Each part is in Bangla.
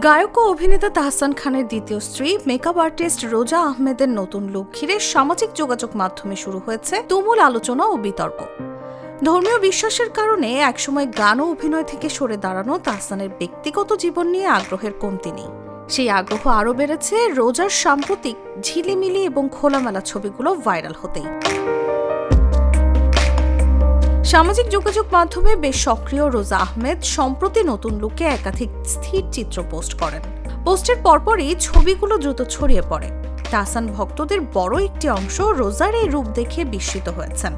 গায়ক ও অভিনেতা তাহসান খানের দ্বিতীয় স্ত্রী মেকআপ আর্টিস্ট রোজা আহমেদের নতুন লুক ঘিরে সামাজিক যোগাযোগ মাধ্যমে শুরু হয়েছে তুমুল আলোচনা ও বিতর্ক। ধর্মীয় বিশ্বাসের কারণে একসময় গান ও অভিনয় থেকে সরে দাঁড়ানো তাহসানের ব্যক্তিগত জীবন নিয়ে আগ্রহের কমতি নেই। সেই আগ্রহ আরও বেড়েছে রোজার সাম্প্রতিক ঝিলিমিলি এবং খোলামেলা ছবিগুলো ভাইরাল হতেই। সামাজিক যোগাযোগ মাধ্যমে বেশ সক্রিয় রোজা আহমেদ সম্প্রতি নতুন লুকে একাধিক স্থির চিত্র পোস্ট করেন। পোস্টের পরপরই ছবিগুলো দ্রুত ছড়িয়ে পড়ে। তাহসান ভক্তদের বড় একটি অংশ রোজার এই রূপ দেখে বিস্মিত হয়েছেন।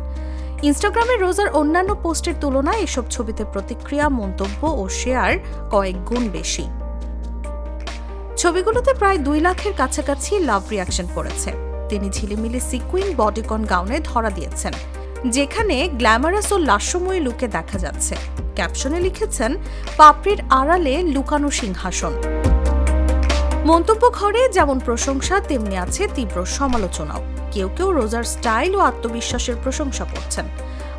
ইনস্টাগ্রামে রোজার অন্যান্য পোস্টের তুলনায় এসব ছবিতে প্রতিক্রিয়া, মন্তব্য ও শেয়ার কয়েক গুণ বেশি। ছবিগুলোতে প্রায় 2 লাখের কাছাকাছি লাভ রিয়াকশন পড়েছে। তিনি ঝিলিমিলি সিকুইন বডিকন গাউনে ধরা দিয়েছেন, যেখানে গ্ল্যামারাস ও লাস্যময়ী লুকে দেখা যাচ্ছে। ক্যাপশনে লিখেছেন, পাপড়ির আড়ালে লুকানো সিংহাসন। মন্তব্য ঘরে যেমন প্রশংসা, তেমনি আছে তীব্র সমালোচনাও। কেউ কেউ রোজার স্টাইল ও আত্মবিশ্বাসের প্রশংসা করছেন,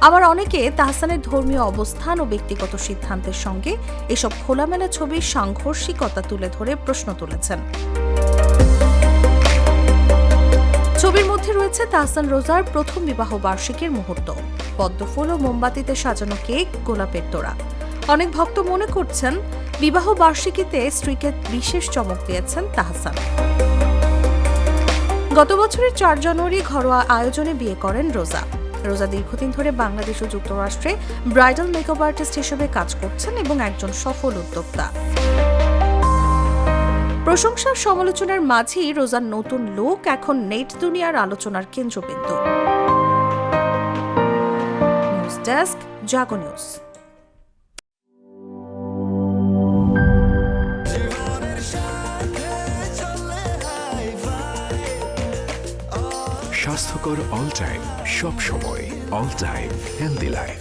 আবার অনেকে তাহসানের ধর্মীয় অবস্থান ও ব্যক্তিগত সিদ্ধান্তের সঙ্গে এসব খোলামেলা ছবির সাংঘর্ষিকতা তুলে ধরে প্রশ্ন তুলেছেন। ছবির মধ্যে রয়েছে তাহসান রোজার প্রথম বিবাহ বার্ষিকীর মুহূর্ত, পদ্মফুল ও মোমবাতিতে সাজানো কেক, গোলাপের তোড়া। অনেক ভক্ত মনে করছেন, বিবাহ বার্ষিকীতে স্ত্রীকে বিশেষ চমক দিয়েছেন তাহসান। গত বছরের 4 জানুয়ারি ঘরোয়া আয়োজনে বিয়ে করেন রোজা। রোজা দীর্ঘদিন ধরে বাংলাদেশ ও যুক্তরাষ্ট্রে ব্রাইডাল মেকআপ আর্টিস্ট হিসেবে কাজ করছেন এবং একজন সফল উদ্যোক্তা। প্রশংসার সমালোচনার মাঝেই রোজার নতুন লুক এখন নেট দুনিয়ার আলোচনার কেন্দ্রবিন্দু। নিউজ ডেস্ক, জাগো নিউজ। স্বাস্থ্যকর অল টাইম, সব সময় অল টাইম হেলদি লাইফ।